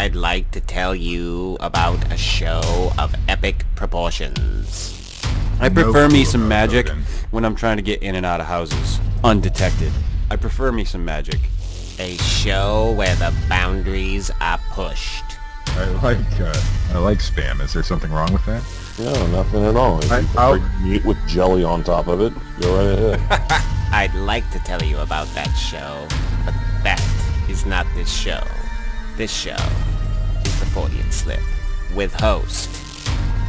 I'd like to tell you about a show of epic proportions. I prefer me some magic when I'm trying to get in and out of houses undetected. I prefer me some magic. A show where the boundaries are pushed. I like spam. Is there something wrong with that? No, nothing at all. If you prefer meat with jelly on top of it, go right ahead. I'd like to tell you about that show, but that is not this show. This show is the Fortean Slip, with host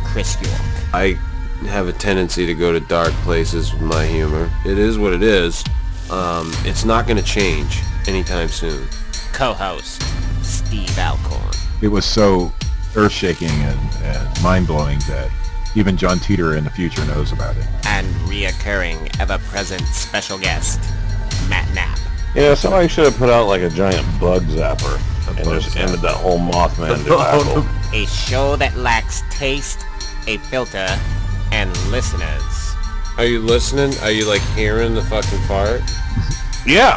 Chris York. I have a tendency to go to dark places with my humor. It is what it is. It's not going to change anytime soon. Co-host Steve Alcorn. It was so earth-shaking and mind-blowing that even John Teeter in the future knows about it. And reoccurring, ever-present special guest, Matt Knapp. Yeah, somebody should have put out like a giant bug zapper and just ended that whole Mothman debacle. A show that lacks taste, a filter, and listeners. Are you listening? Are you like hearing the fucking fart? Yeah.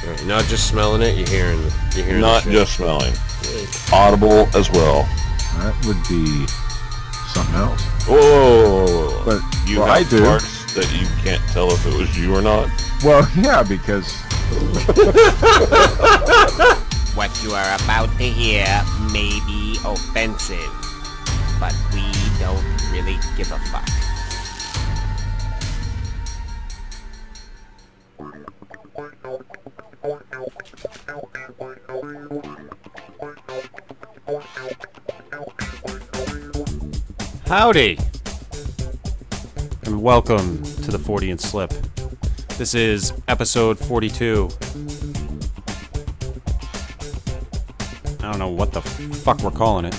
Right, not just smelling it, you're hearing Not just smelling. Audible as well. That would be something else. Whoa. But You well, have I do. parts that you can't tell if it was you or not? Well, yeah, because What you are about to hear may be offensive, but we don't really give a fuck. Howdy, and welcome to the Fortean Slip. This is episode 42. I don't know what the fuck we're calling it. I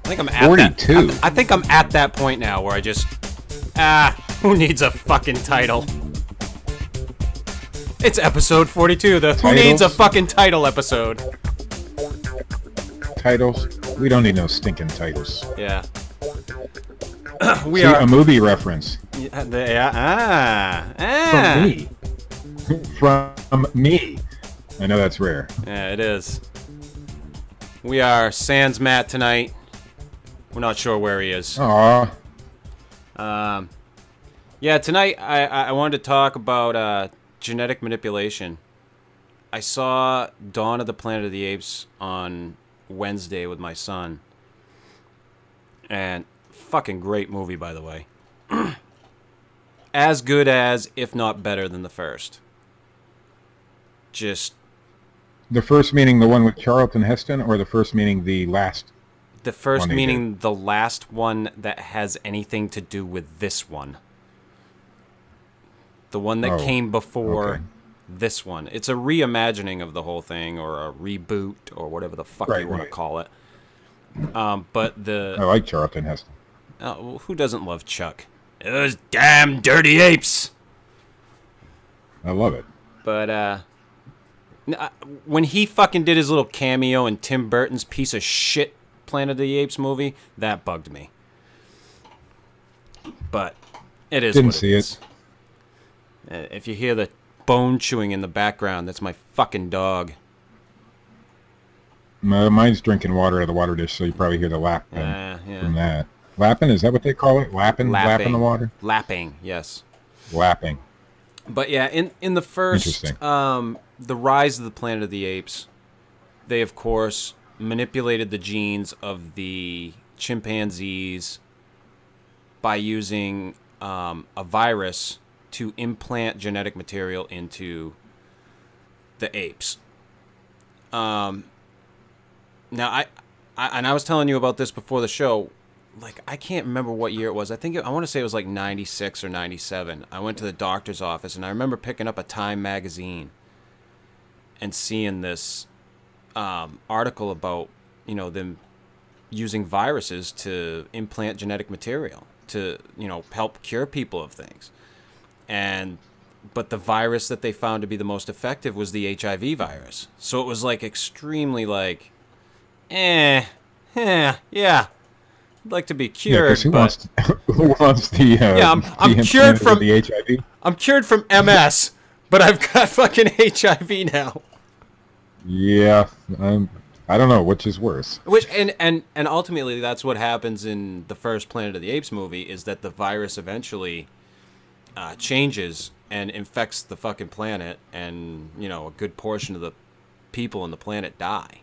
think I'm at 42. I think I'm at that point now where I just who needs a fucking title? It's episode 42. The Who Needs a Fucking Title episode. titles. We don't need no stinking titles. Yeah. See, a movie reference. From me. From me. I know that's rare. Yeah, it is. We are sans Matt tonight. We're not sure where he is. Aww. Yeah, tonight I wanted to talk about genetic manipulation. I saw Dawn of the Planet of the Apes on Wednesday with my son. And fucking great movie, by the way. As good as, if not better than the first. Just... The first meaning the one with Charlton Heston, or the first meaning the last? The first meaning the last one that has anything to do with this one. The one that came before this one. It's a reimagining of the whole thing, or a reboot, or whatever the fuck you want to call it. But the... I like Charlton Heston. Well, who doesn't love Chuck? Those damn dirty apes! I love it. But, when he fucking did his little cameo in Tim Burton's piece of shit Planet of the Apes movie, that bugged me. But it is Didn't what see it is. If you hear the bone chewing in the background, that's my fucking dog. Mine's drinking water out of the water dish, so you probably hear the lapping from that. Lapping? Is that what they call it? Lapping the water? Lapping, yes. Lapping. But yeah, in the first, the Rise of the Planet of the Apes, they of course manipulated the genes of the chimpanzees by using a virus to implant genetic material into the apes. Now I was telling you about this before the show. Like, I can't remember what year it was. I want to say it was like 96 or 97. I went to the doctor's office, and I remember picking up a Time magazine and seeing this article about, them using viruses to implant genetic material to, help cure people of things. But the virus that they found to be the most effective was the HIV virus. So it was like extremely like, yeah. I'd like to be cured, who wants the I'm cured from the HIV? I'm cured from MS, but I've got fucking HIV now. Yeah, I don't know which is worse. Which and ultimately that's what happens in the first Planet of the Apes movie, is that the virus eventually changes and infects the fucking planet, and a good portion of the people on the planet die.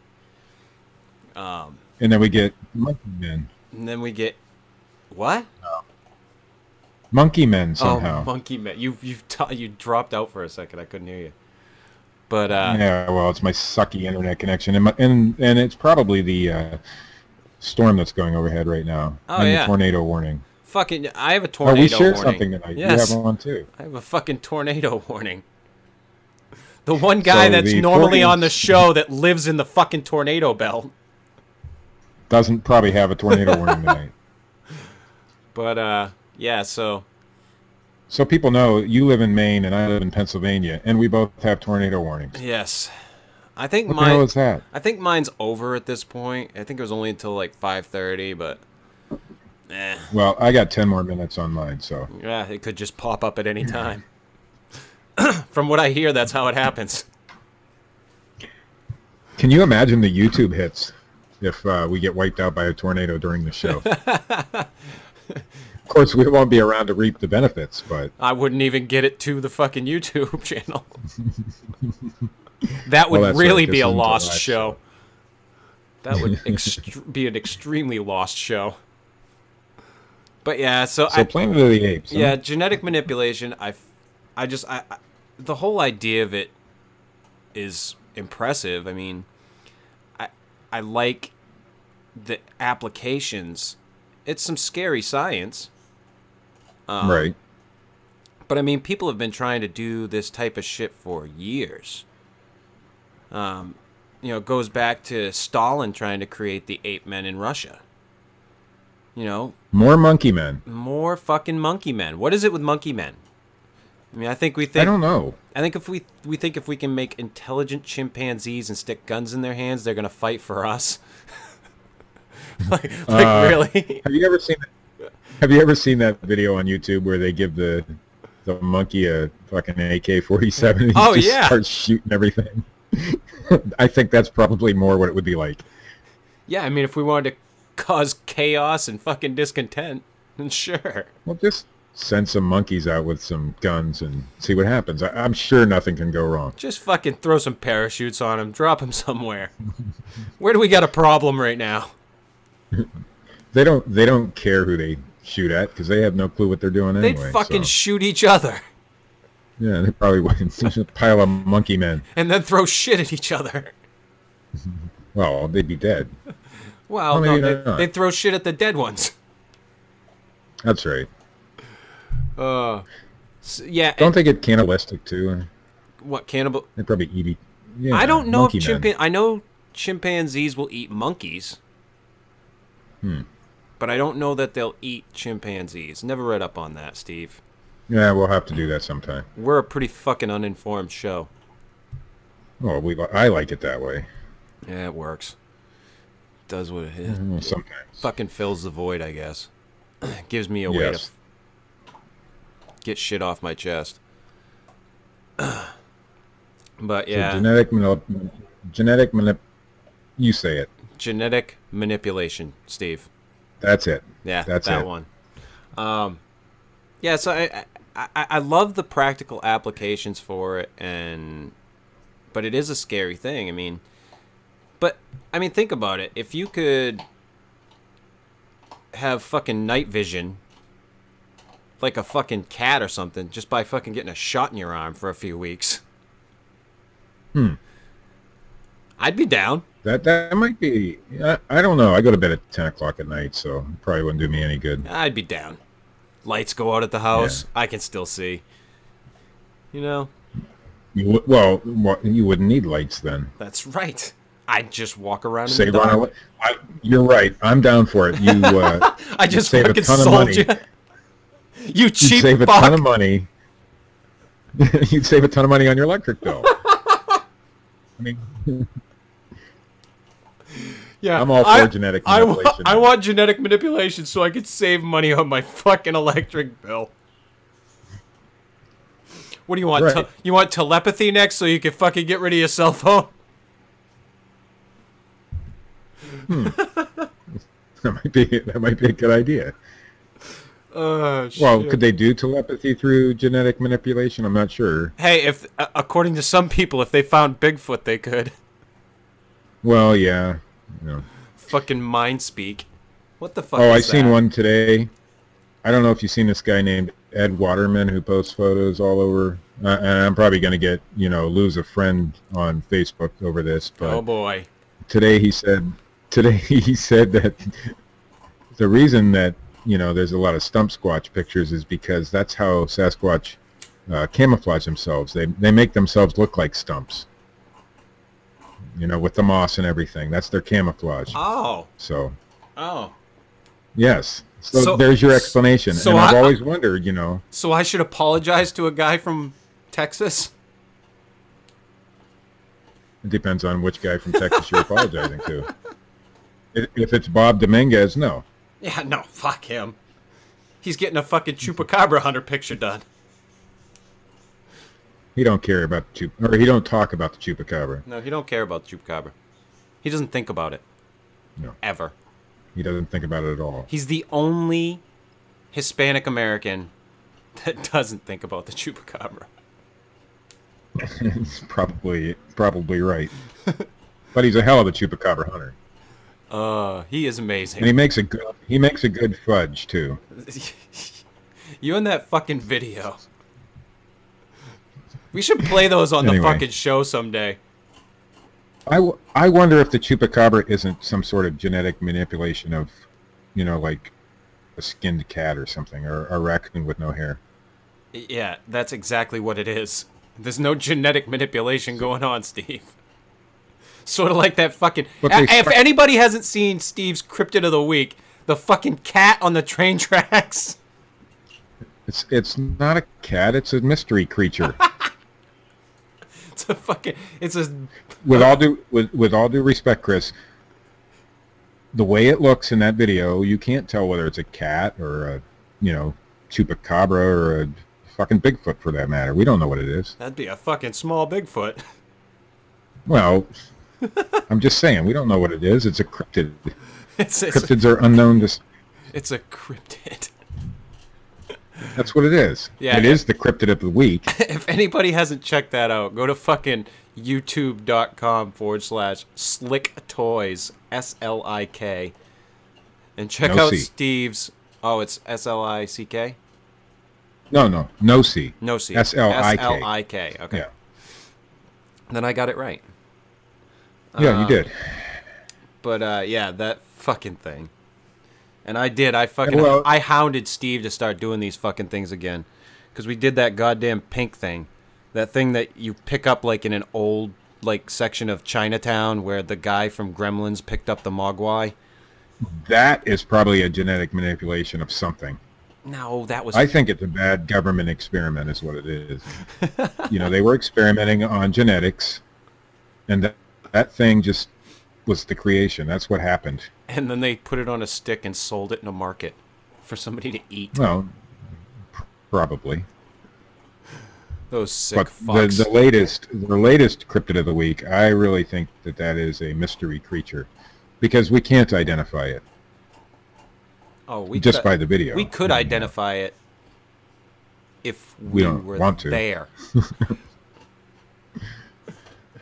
And then we get monkey men. And then we get what? Monkey men somehow. Oh, monkey men. You dropped out for a second. I couldn't hear you. But yeah, well, it's my sucky internet connection, and it's probably the storm that's going overhead right now. Oh, and yeah. the tornado warning. Fucking, I have a tornado warning. Oh, we shared warning. something tonight. Yes. You have one too. I have a fucking tornado warning. The one guy that's normally on the show that lives in the fucking tornado belt doesn't probably have a tornado warning tonight. But yeah, so people know you live in Maine and I live in Pennsylvania, and we both have tornado warnings. Yes. I think what the hell is that? I think mine's over at this point. I think it was only until like 5:30, but Well, I got 10 more minutes on mine, so. Yeah, it could just pop up at any time. From what I hear, that's how it happens. Can you imagine the YouTube hits if we get wiped out by a tornado during the show? Of course, we won't be around to reap the benefits, but... I wouldn't even get it to the fucking YouTube channel. That would really be a lost show. That would be an extremely lost show. But yeah, so Planet of the Apes. Yeah, genetic manipulation. The whole idea of it is impressive. I mean, I like the applications. It's some scary science. Right. But I mean, people have been trying to do this type of shit for years. It goes back to Stalin trying to create the Ape-men in Russia. More monkey men. More fucking monkey men. What is it with monkey men? I mean, I don't know. I think if we can make intelligent chimpanzees and stick guns in their hands, they're gonna fight for us. like really? Have you ever seen that video on YouTube where they give the monkey a fucking AK-47 and he just starts shooting everything? I think that's probably more what it would be like. Yeah, I mean, if we wanted to cause chaos and fucking discontent, then sure. Well, just send some monkeys out with some guns and see what happens. I'm sure nothing can go wrong. Just fucking throw some parachutes on them, drop them somewhere. Where do we got a problem right now? They don't care who they shoot at because they have no clue what they're doing anyway. They'd fucking shoot each other. Yeah, they probably would. Pile of monkey men. And then throw shit at each other. Well, they'd be dead. Well, no, they'd throw shit at the dead ones. That's right. Yeah. Don't they get cannibalistic too? What, cannibal? They probably eat. Yeah, I don't know if I know chimpanzees will eat monkeys. But I don't know that they'll eat chimpanzees. Never read up on that, Steve. Yeah, we'll have to do that sometime. We're a pretty fucking uninformed show. Oh, I like it that way. Yeah, it works. Does what it is. Sometimes. Fucking fills the void, I guess. Gives me a way to get shit off my chest. But yeah. So genetic you say it. Genetic manipulation, Steve. That's it. Yeah, that's that it. one. Yeah, so I love the practical applications for it, but it is a scary thing. I mean, think about it. If you could have fucking night vision, like a fucking cat or something, just by fucking getting a shot in your arm for a few weeks. I'd be down. That might be... I don't know. I go to bed at 10 o'clock at night, so it probably wouldn't do me any good. I'd be down. Lights go out at the house. Yeah. I can still see. You wouldn't need lights then. That's right. I'd just walk around in the dark. You're right. I'm down for it. You, I just save a ton of money. You cheap You'd save fuck. A ton of money. You'd save a ton of money on your electric bill. I mean... Yeah, I'm all for genetic manipulation. I want genetic manipulation so I could save money on my fucking electric bill. What do you want? Right. You want telepathy next so you can fucking get rid of your cell phone? That might be a good idea. Well, shit. could they do telepathy through genetic manipulation? I'm not sure. Hey, if according to some people, if they found Bigfoot, they could. Well, yeah. Fucking mind speak. What the fuck? I seen one today. I don't know if you've seen this guy named Ed Waterman who posts photos all over. And I'm probably going to get, lose a friend on Facebook over this. But oh boy. Today he said that the reason that there's a lot of stump squatch pictures is because that's how Sasquatch camouflage themselves. They make themselves look like stumps. With the moss and everything. That's their camouflage. Oh. So. Oh. Yes. So there's your explanation. So and I've always wondered, So I should apologize to a guy from Texas? It depends on which guy from Texas you're apologizing to. If it's Bob Dominguez, no. Yeah, no, fuck him. He's getting a fucking chupacabra hunter picture done. He don't care about the he don't talk about the chupacabra. No, he don't care about the chupacabra. He doesn't think about it. No. Ever. He doesn't think about it at all. He's the only Hispanic American that doesn't think about the chupacabra. He's probably right. But he's a hell of a chupacabra hunter. He is amazing. And he makes a good fudge too. You and that fucking video. We should play those on the fucking show someday. I wonder if the chupacabra isn't some sort of genetic manipulation of, like a skinned cat or something, or a raccoon with no hair. Yeah, that's exactly what it is. There's no genetic manipulation going on, Steve. Sort of like that fucking... If anybody hasn't seen Steve's Cryptid of the Week, the fucking cat on the train tracks. It's not a cat, it's a mystery creature. It's a... With all due respect, Chris, the way it looks in that video, you can't tell whether it's a cat or a, chupacabra or a fucking Bigfoot for that matter. We don't know what it is. That'd be a fucking small Bigfoot. Well, I'm just saying, we don't know what it is. It's a cryptid. Cryptids are unknown to... It's a cryptid. That's what it is. Yeah, it is the Cryptid of the Week. If anybody hasn't checked that out, go to fucking youtube.com/Slick Toys, SLIK, and check out Steve's... Oh, it's SLICK? No C. No C. SLIK. SLIK, okay. Yeah. Then I got it right. Yeah, you did. But, yeah, that fucking thing. And I hounded Steve to start doing these fucking things again. Because we did that goddamn pink thing. That thing that you pick up, like, in an old, like, section of Chinatown where the guy from Gremlins picked up the Mogwai. That is probably a genetic manipulation of something. No, that was... I think it's a bad government experiment is what it is. They were experimenting on genetics. And that thing just was the creation. That's what happened. And then they put it on a stick and sold it in a market for somebody to eat. Well, probably. Those sick fucks. The latest Cryptid of the Week, I really think that is a mystery creature. Because we can't identify it. Oh, by the video. We could identify it if we don't were want to. There.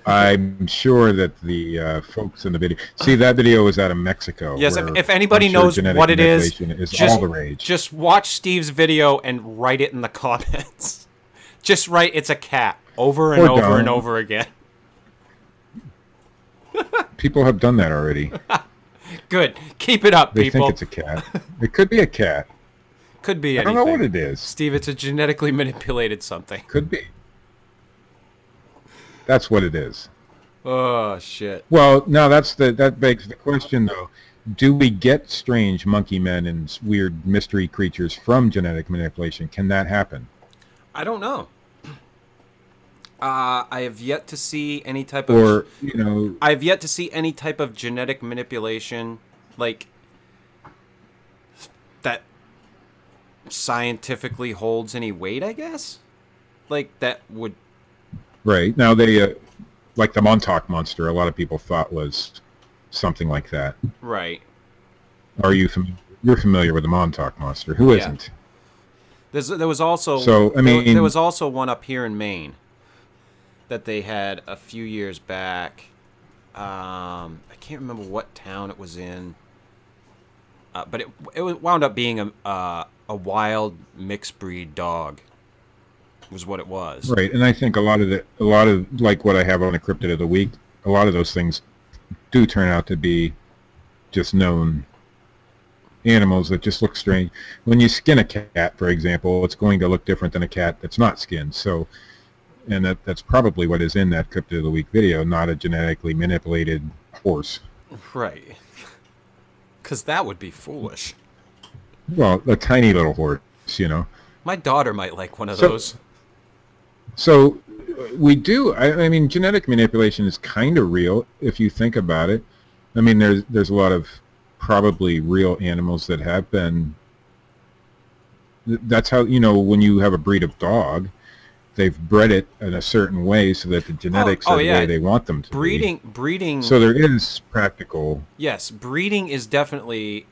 I'm sure that the folks in the video... See, that video was out of Mexico. Yes, if anybody knows what it is all the rage. Just watch Steve's video and write it in the comments. Just write, it's a cat, over and over and over again. People have done that already. Good. Keep it up, people. They think it's a cat. It could be a cat. Could be anything. I don't know what it is. Steve, it's a genetically manipulated something. Could be. That's what it is. Oh, shit. Well, now that begs the question, though. Do we get strange monkey men and weird mystery creatures from genetic manipulation? Can that happen? I don't know. I have yet to see any type of... I have yet to see any type of genetic manipulation, like, that scientifically holds any weight, I guess? Like, that would... Right. Now, they, like the Montauk monster, a lot of people thought was something like that. Right. Are you you're familiar with the Montauk monster? Who isn't? There was also there was also one up here in Maine that they had a few years back. I can't remember what town it was in, but it wound up being a wild mixed breed dog. Was what it was. Right, and I think a lot of like what I have on the Cryptid of the Week, a lot of those things do turn out to be just known animals that just look strange. When you skin a cat, for example, it's going to look different than a cat that's not skinned. So, and that's probably what is in that Cryptid of the Week video, not a genetically manipulated horse. Right. Because that would be foolish. Well, a tiny little horse, you know. My daughter might like one of those. So we do. I mean, genetic manipulation is kind of real if you think about it. I mean, there's a lot of probably real animals that have been. That's how, you know, when you have a breed of dog, they've bred it in a certain way so that the genetics are the way they want them to be. Breeding. So there is practical. Yes, breeding is definitely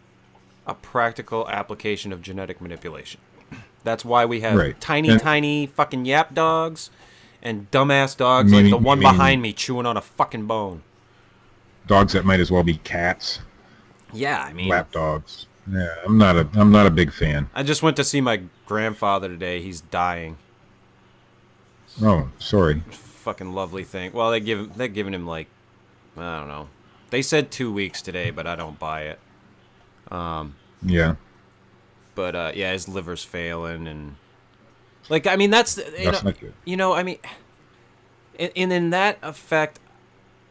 a practical application of genetic manipulation. That's why we have tiny fucking yap dogs and dumbass dogs like the one behind me chewing on a fucking bone. Dogs that might as well be cats. Yeah, I mean, lap dogs. Yeah, I'm not a big fan. I just went to see my grandfather today. He's dying. Oh, sorry. Fucking lovely thing. Well, they're giving him like, I don't know. They said 2 weeks today, but I don't buy it. Yeah. But yeah, his liver's failing, and like, I mean, that's not good. You know, I mean, in that effect,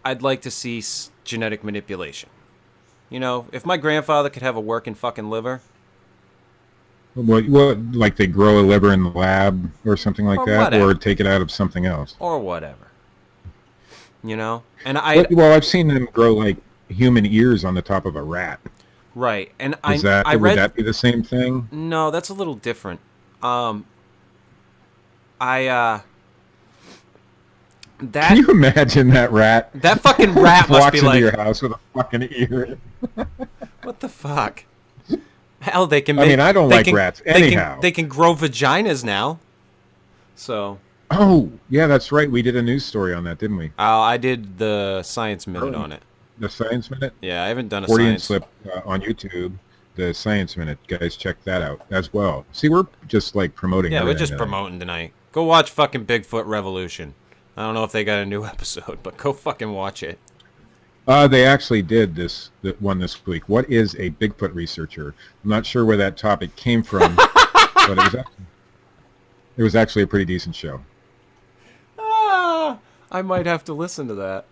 I'd like to see genetic manipulation. You know, if my grandfather could have a working fucking liver. What, like they grow a liver in the lab or something like that, whatever. or take it out of something else, or whatever. You know, and I've seen them grow like human ears on the top of a rat. Right, and would that be the same thing? No, that's a little different. Can you imagine that rat? That fucking rat must be like walks into your house with a fucking ear. What the fuck? Hell, they can. I mean, I don't like rats. Anyhow, they can grow vaginas now. So. Oh yeah, that's right. We did a news story on that, didn't we? I did the Science Minute on it. The Science Minute? Yeah, I haven't done a Fortean Science Slip on YouTube. The Science Minute, guys, check that out as well. See, we're just like promoting. Yeah, we're just promoting tonight. Go watch fucking Bigfoot Revolution. I don't know if they got a new episode, but go fucking watch it. They actually did this one this week. What is a Bigfoot researcher? I'm not sure where that topic came from, but it was actually a pretty decent show. I might have to listen to that.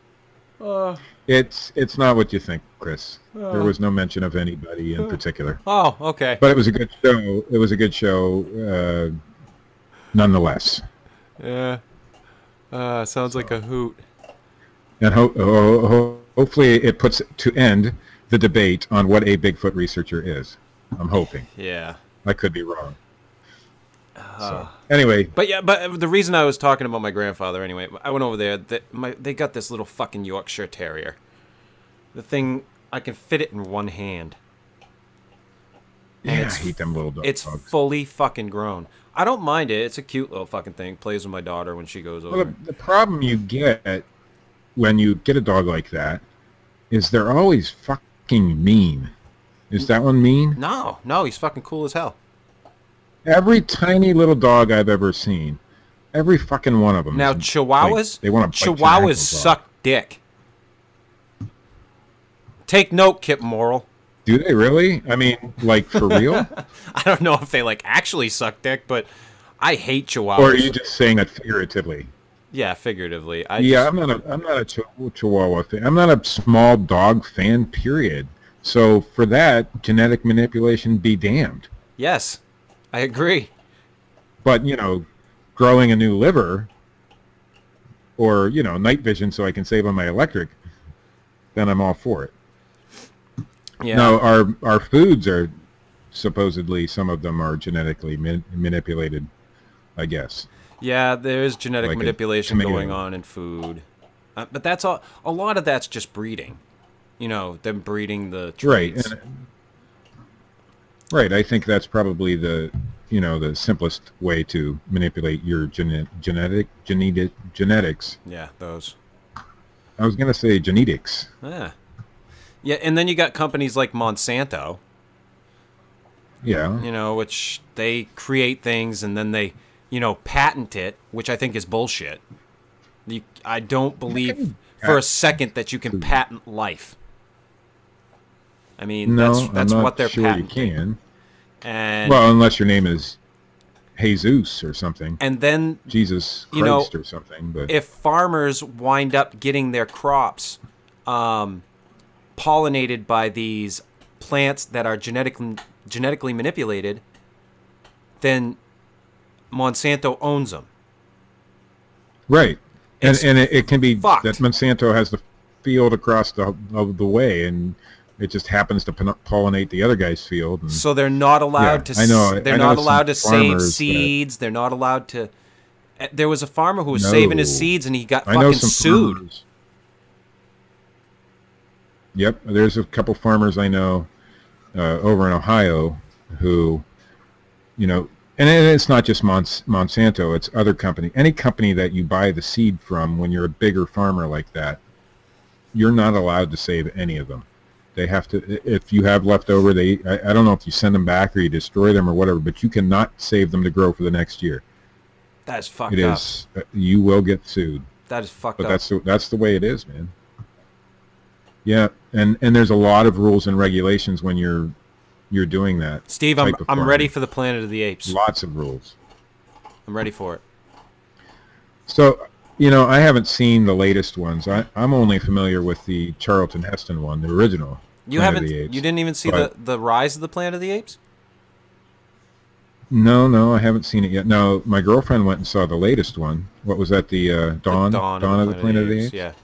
It's not what you think, Chris. There was no mention of anybody in particular. Oh, okay. But it was a good show. It was a good show, nonetheless. Yeah. Sounds like a hoot. And hopefully it puts to end the debate on what a Bigfoot researcher is. I'm hoping. Yeah. I could be wrong. So, anyway. But the reason I was talking about my grandfather, anyway, I went over there. They got this little fucking Yorkshire Terrier. The thing, I can fit it in one hand. And I hate them little dogs. It's fully fucking grown. I don't mind it. It's a cute little fucking thing. Plays with my daughter when she goes over. Well, the problem you get when you get a dog like that is they're always fucking mean. Is that one mean? No, he's fucking cool as hell. Every tiny little dog I've ever seen, every fucking one of them. Now Chihuahuas, they want to Chihuahuas suck dick. Take note, Kip Morrill. Do they really? I mean, like, for real? I don't know if they like actually suck dick, but I hate Chihuahuas. Or are you just saying that figuratively? Yeah, figuratively. I'm not a Chihuahua fan. I'm not a small dog fan. Period. So for that, genetic manipulation be damned. Yes, I agree. But growing a new liver, or night vision so I can save on my electric, then I'm all for it. Yeah. Now our foods are supposedly, some of them are genetically manipulated, I guess. Yeah, there is genetic manipulation going on in food, but that's all. A lot of that's just breeding. You know, them breeding the traits. Right. I think that's probably the simplest way to manipulate your genetics. Yeah, those. I was gonna say genetics. Yeah, and then you got companies like Monsanto. Yeah. You know, which they create things and then they, patent it, which I think is bullshit. I don't believe for a second that you can patent life. I mean, that's what they're patenting. You can. And well, unless your name is Jesus or something. And then Jesus Christ or something. But if farmers wind up getting their crops pollinated by these plants that are genetically manipulated, then Monsanto owns them. Right. And it can be fucked. That Monsanto has the field across the way, and it just happens to pollinate the other guy's field. And, so they're not allowed to. They're not allowed to save seeds. They're not allowed to. There was a farmer who was saving his seeds, and he got fucking sued. Farmers. Yep, there's a couple farmers I know over in Ohio who, and it's not just Monsanto, it's other company. Any company that you buy the seed from when you're a bigger farmer like that, you're not allowed to save any of them. They have to, if you have leftover, I don't know if you send them back or you destroy them or whatever, but you cannot save them to grow for the next year. That's fucked up. You will get sued. That is fucked up. But that's the way it is, man. Yeah, and there's a lot of rules and regulations when you're doing that. Steve, I'm ready for the Planet of the Apes. Lots of rules. I'm ready for it. So, I haven't seen the latest ones. I'm only familiar with the Charlton Heston one, the original. You didn't even see the Rise of the Planet of the Apes? No, I haven't seen it yet. No, my girlfriend went and saw the latest one. What was that? The Dawn of the Planet of the Apes? Yeah.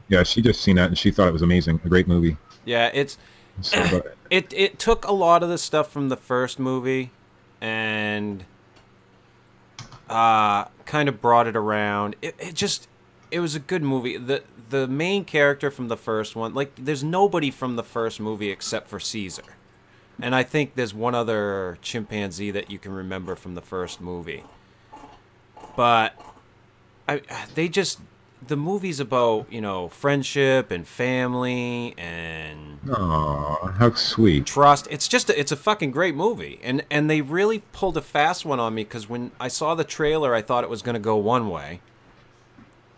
Yeah, she just seen that and she thought it was amazing. A great movie. Yeah, it took a lot of the stuff from the first movie and kind of brought it around. It was a good movie. The main character from the first one, like, there's nobody from the first movie except for Caesar. And I think there's one other chimpanzee that you can remember from the first movie. But the movie's about, friendship and family and how sweet. Trust. It's a fucking great movie. And they really pulled a fast one on me because when I saw the trailer, I thought it was going to go one way.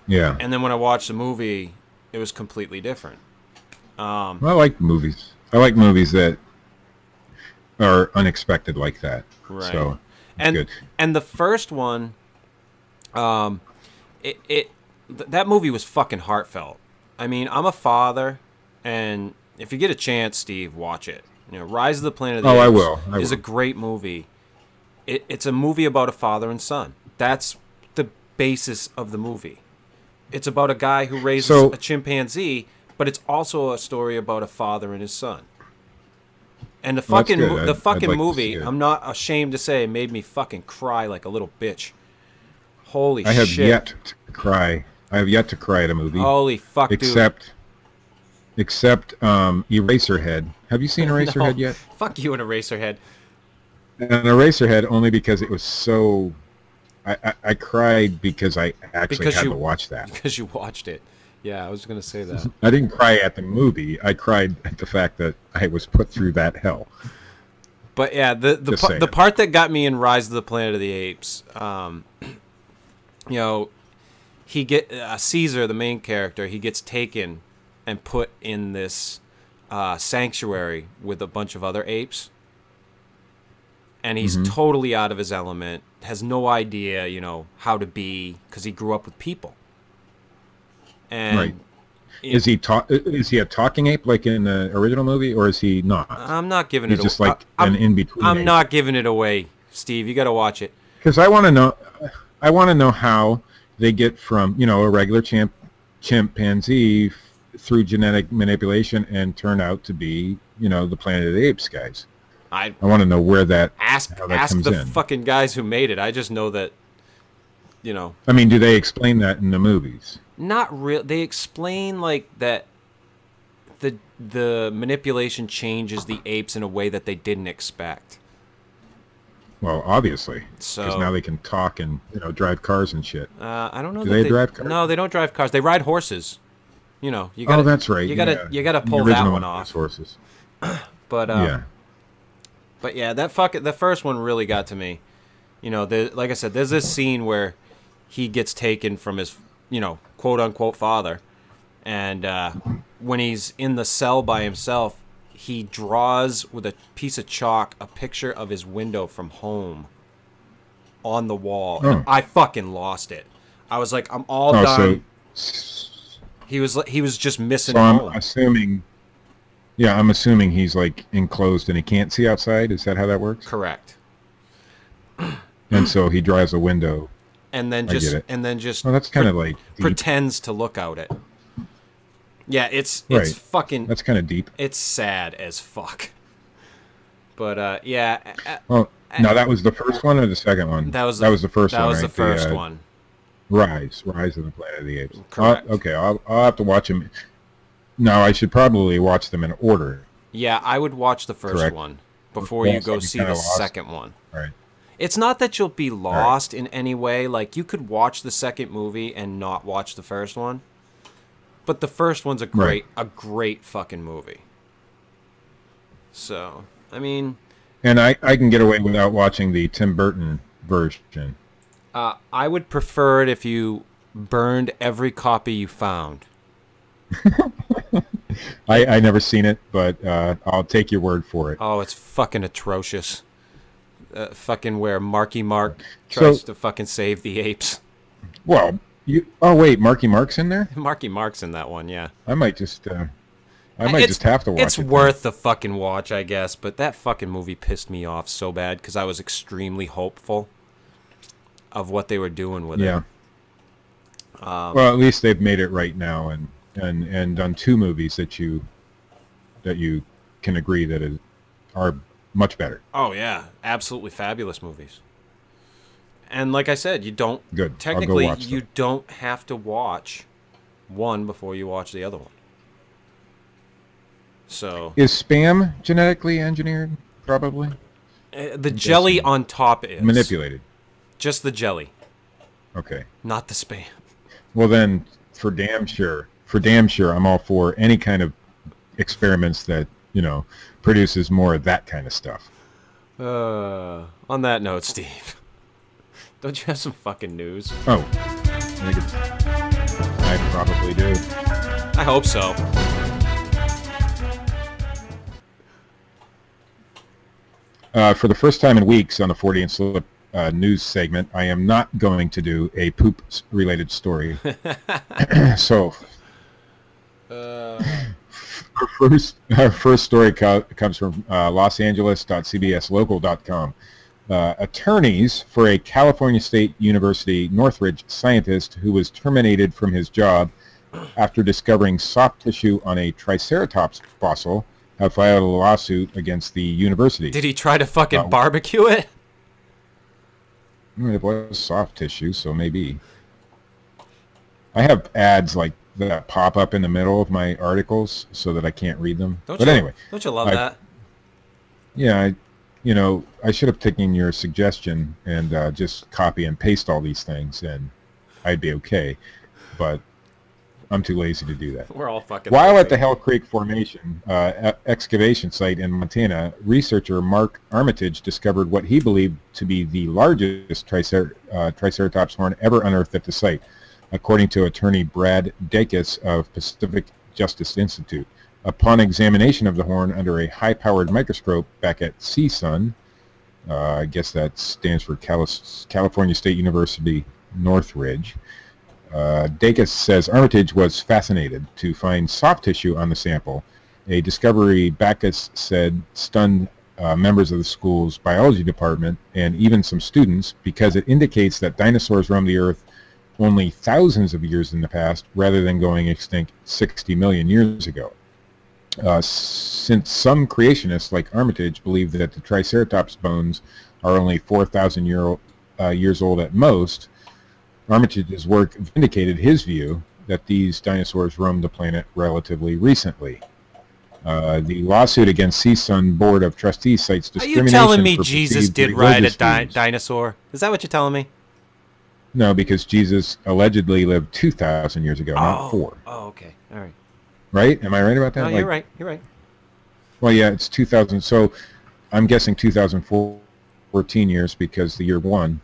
Yeah. And then when I watched the movie, it was completely different. I like movies. I like movies that are unexpected like that. Right. So, good. And the first one, that movie was fucking heartfelt. I mean, I'm a father, and if you get a chance, Steve, watch it. Rise of the Planet of the Apes I will. is a great movie. It's a movie about a father and son. That's the basis of the movie. It's about a guy who raises a chimpanzee, but it's also a story about a father and his son. And the fucking movie, I'm not ashamed to say, made me fucking cry like a little bitch. Holy shit. I have yet to cry. I have yet to cry at a movie. Holy fuck, except Eraserhead. Have you seen Eraserhead yet? Fuck you and Eraserhead. And Eraserhead only because it was so... I cried because I actually had to watch that. Because you watched it. Yeah, I was going to say that. I didn't cry at the movie. I cried at the fact that I was put through that hell. But yeah, the part that got me in Rise of the Planet of the Apes, Caesar, the main character, he gets taken and put in this sanctuary with a bunch of other apes. And he's totally out of his element, has no idea, how to be, because he grew up with people. And right. Is he a talking ape like in the original movie, or is he not? I'm not giving He's it just away. like an in-between I'm ape. not giving it away, Steve. You got to watch it. Because I want to know how they get from, a regular chimpanzee through genetic manipulation and turn out to be, the Planet of the Apes guys. I want to know where that ask the fucking guys who made it. I just know that, I mean, do they explain that in the movies? Not real. They explain like that. the manipulation changes the apes in a way that they didn't expect. Well, obviously, so because now they can talk and drive cars and shit. I don't know. Do they drive cars? No, they don't drive cars. They ride horses. You gotta, that's right. You gotta pull that one off. Horses. But But yeah, the first one really got to me. Like I said, there's this scene where he gets taken from his, quote unquote father, and when he's in the cell by himself, he draws with a piece of chalk a picture of his window from home on the wall. Oh. I fucking lost it. I was like, I'm all done. He was just missing home. I'm assuming he's like enclosed and he can't see outside. Is that how that works? Correct. And so he drives a window. And then just well, that's kind of like deep. Pretends to look out it. Yeah, it's right. fucking. That's kind of deep. It's sad as fuck. But yeah. Well, no, that was the first one or the second one. That was the first one. That was right? the first one. Rise of the Planet of the Apes. Correct. Okay, I'll have to watch them. No, I should probably watch them in order. Yeah, I would watch the first one before you go see the second one. Right. It's not that you'll be lost in any way. Like, you could watch the second movie and not watch the first one. But the first one's a great fucking movie. So, I mean... And I can get away without watching the Tim Burton version. I would prefer it if you burned every copy you found. I never seen it, but I'll take your word for it. Oh, it's fucking atrocious. Fucking where Marky Mark tries to fucking save the apes. Well, wait, Marky Mark's in there? Marky Mark's in that one, yeah. I might just just have to watch it. It's worth the fucking watch, I guess, but that fucking movie pissed me off so bad because I was extremely hopeful of what they were doing with it. Well, at least they've made it right now and done two movies that you can agree that are much better. Oh yeah, absolutely fabulous movies. And like I said, you don't technically you don't have to watch one before you watch the other one. So is Spam genetically engineered? Probably. The jelly on top is manipulated. Just the jelly. Okay. Not the Spam. Well then, for damn sure, I'm all for any kind of experiments that produces more of that kind of stuff. On that note, Steve, don't you have some fucking news? Oh, I probably do. I hope so. For the first time in weeks on the Fortean Slip news segment, I am not going to do a poop-related story. So, our first story comes from losangeles.cbslocal.com. Attorneys for a California State University Northridge scientist who was terminated from his job after discovering soft tissue on a Triceratops fossil have filed a lawsuit against the university. Did he try to fucking barbecue it? It was soft tissue, so maybe. I have ads like that pop up in the middle of my articles so that I can't read them. Anyway. Don't you love that? Yeah, I should have taken your suggestion and just copy and paste all these things, and I'd be okay. But I'm too lazy to do that. We're all fucking While lazy. at the Hell Creek Formation excavation site in Montana, researcher Mark Armitage discovered what he believed to be the largest Triceratops horn ever unearthed at the site, according to attorney Brad Dacus of Pacific Justice Institute. Upon examination of the horn under a high-powered microscope back at CSUN, I guess that stands for California State University Northridge, Dacus says Armitage was fascinated to find soft tissue on the sample, a discovery Backus said stunned members of the school's biology department and even some students because it indicates that dinosaurs roamed the earth only thousands of years in the past rather than going extinct 60 million years ago. Since some creationists like Armitage believe that the Triceratops bones are only 4,000 years old at most, Armitage's work vindicated his view that these dinosaurs roamed the planet relatively recently. The lawsuit against CSUN Board of Trustees cites discrimination. Are you telling me Jesus did ride a dinosaur? Is that what you're telling me? No, because Jesus allegedly lived 2,000 years ago, not 4. Oh, okay. All right. Right? Am I right about that? No, you're right. You're right. Well, yeah, it's 2,000. So I'm guessing 2014 years because the year 1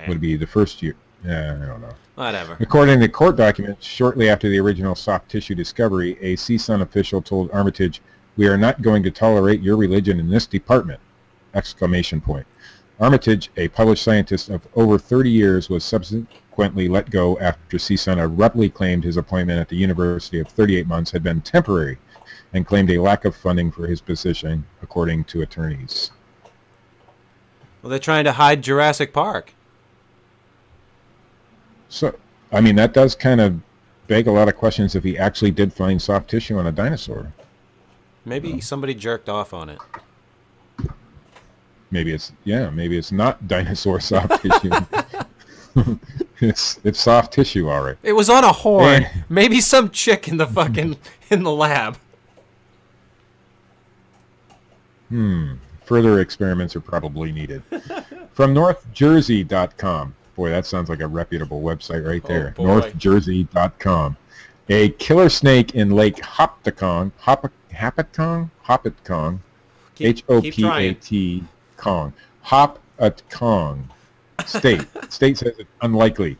would be the first year. I don't know. Whatever. According to court documents, shortly after the original soft tissue discovery, a CSUN official told Armitage, "We are not going to tolerate your religion in this department!" Exclamation point. Armitage, a published scientist of over 30 years, was subsequently let go after CSUN abruptly claimed his appointment at the University of 38 months had been temporary and claimed a lack of funding for his position, according to attorneys. Well, they're trying to hide Jurassic Park. So, I mean, that does kind of beg a lot of questions if he actually did find soft tissue on a dinosaur. Maybe somebody jerked off on it. Maybe it's not dinosaur soft tissue. It's soft tissue, all right. It was on a horn. Maybe some chick in the lab. Further experiments are probably needed. From NorthJersey.com. Boy, that sounds like a reputable website right there. NorthJersey.com. A killer snake in Lake Hopatcong, H-O-P-A-T, Kong. Hopatcong. State says it's unlikely.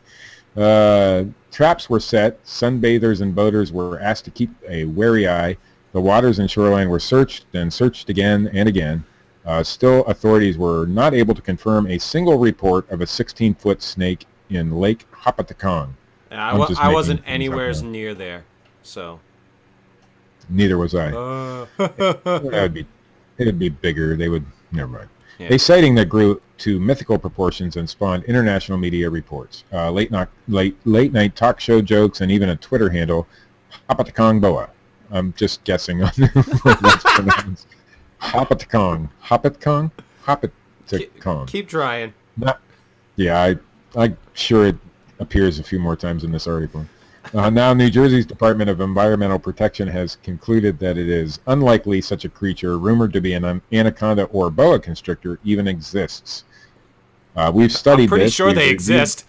Traps were set. Sunbathers and boaters were asked to keep a wary eye. The waters and shoreline were searched and searched again and again. Still, authorities were not able to confirm a single report of a 16-foot snake in Lake Hopatcong. I wasn't anywhere near there, so. Neither was I. It'd be bigger. They would. Never mind. Yeah. A sighting that grew to mythical proportions and spawned international media reports, late night talk show jokes, and even a Twitter handle, Hopatcong Boa. I'm just guessing on what that's pronounced. Hopatcong. Keep trying. I'm sure it appears a few more times in this article. Now, New Jersey's Department of Environmental Protection has concluded that it is unlikely such a creature, rumored to be an anaconda or boa constrictor, even exists. We've studied this. I'm pretty sure they exist.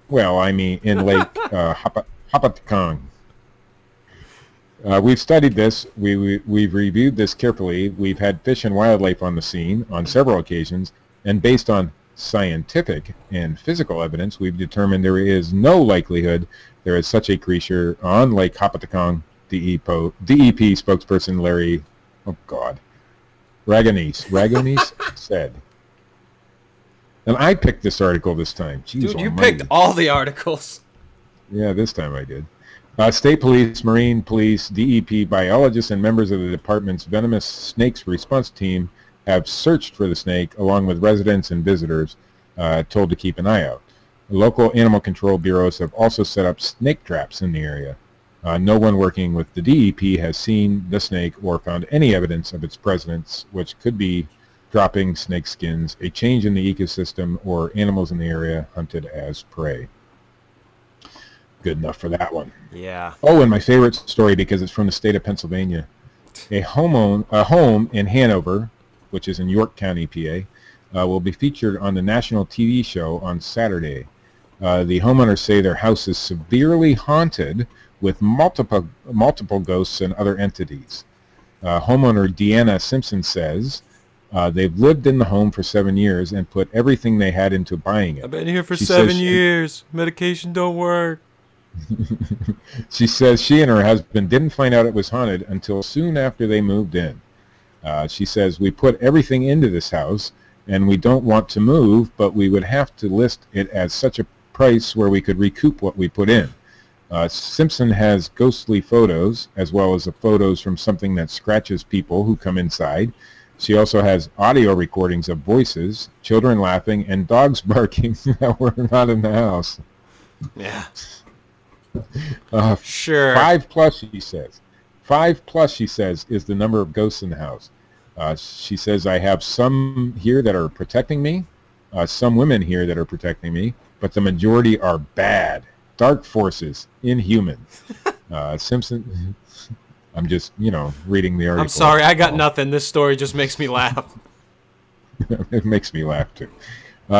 Well, I mean, in Lake Hopatcong. We've studied this. We've reviewed this carefully. We've had Fish and Wildlife on the scene on several occasions, and based on scientific and physical evidence, we've determined there is no likelihood there is such a creature on Lake Hopatcong. DEP spokesperson Larry, Ragonese said. And I picked this article this time. Jeez, dude, you picked all the articles. Yeah, this time I did. State police, marine police, DEP, biologists, and members of the department's venomous snakes response team have searched for the snake, along with residents and visitors, told to keep an eye out. Local animal control bureaus have also set up snake traps in the area. No one working with the DEP has seen the snake or found any evidence of its presence, which could be dropping snake skins, a change in the ecosystem, or animals in the area hunted as prey. Good enough for that one. Yeah. Oh, and my favorite story, because it's from the state of Pennsylvania. A home in Hanover, which is in York County, PA, will be featured on the national TV show on Saturday. The homeowners say their house is severely haunted with multiple ghosts and other entities. Homeowner Deanna Simpson says they've lived in the home for 7 years and put everything they had into buying it. I've been here for 7 years. Medication don't work. She says she and her husband didn't find out it was haunted until soon after they moved in. She says, we put everything into this house, and we don't want to move, but we would have to list it as such a price where we could recoup what we put in. Simpson has ghostly photos, as well as the photos from something that scratches people who come inside. She also has audio recordings of voices, children laughing, and dogs barking that were not in the house. Yeah. Sure. 5+, she says. 5+, she says, is the number of ghosts in the house. She says, I have some here that are protecting me, some women here that are protecting me, but the majority are bad, dark forces, inhuman. Simpson I'm just, reading the article. I'm sorry, I got nothing. This story just makes me laugh. It makes me laugh, too.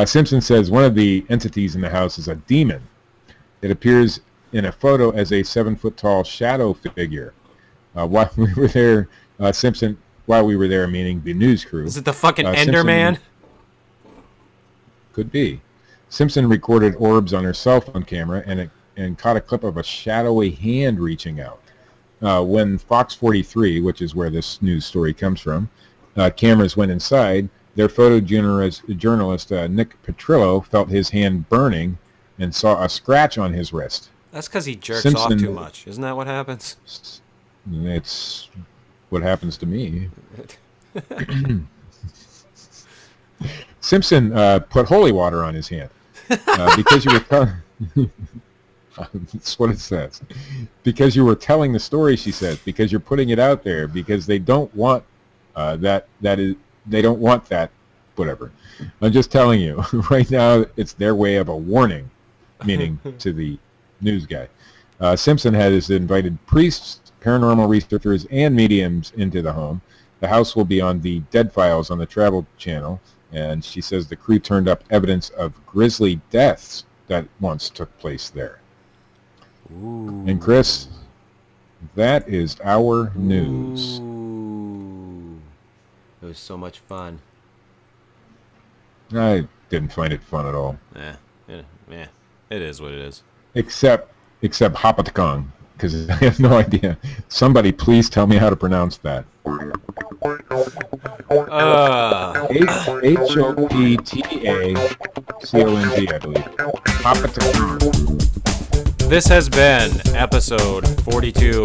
Simpson says one of the entities in the house is a demon. It appears in a photo as a 7-foot-tall shadow figure. While we were there, meaning the news crew. Is it the fucking Enderman? Could be. Simpson recorded orbs on her cell phone camera and caught a clip of a shadowy hand reaching out. When Fox 43, which is where this news story comes from, cameras went inside, their photojournalist Nick Petrillo felt his hand burning and saw a scratch on his wrist. That's because he jerks off too much. Isn't that what happens? It's what happens to me. Simpson put holy water on his hand because you were that's what it says. Because you were telling the story, she says. Because you're putting it out there. Because they don't want they don't want that. Whatever. I'm just telling you. Right now, it's their way of a warning, meaning to the news guy. Simpson has invited priests, paranormal researchers, and mediums into the home. The house will be on the Dead Files on the Travel Channel, and she says the crew turned up evidence of grisly deaths that once took place there. Ooh. And Chris, that is our news. Ooh. It was so much fun. I didn't find it fun at all. Yeah, it is what it is. Except Hopatakong, because I have no idea. Somebody please tell me how to pronounce that. H-O-P-T-A-C-O-N-G, I believe. Hopatakong. This has been episode 42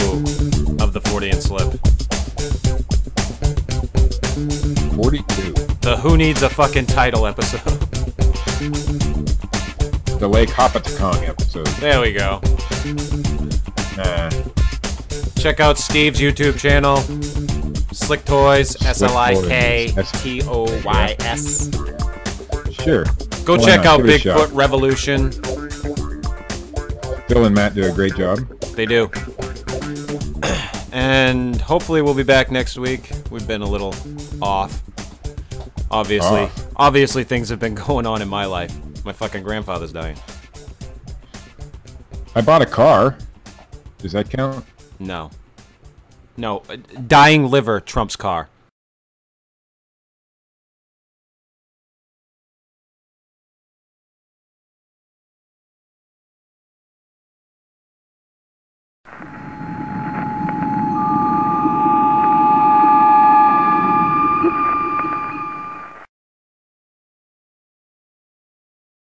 of the Fortean Slip. 42. The Who Needs a Fucking Title episode. The Lake Hopatakong episode. There we go. Check out Steve's YouTube channel. Slick Toys, S-L-I-K-T-O-Y-S. Sure. Go check out Bigfoot Revolution. Bill and Matt do a great job. They do. And hopefully we'll be back next week. We've been a little off. Obviously things have been going on in my life. My fucking grandfather's dying. I bought a car. Does that count? No. Dying liver trumps car.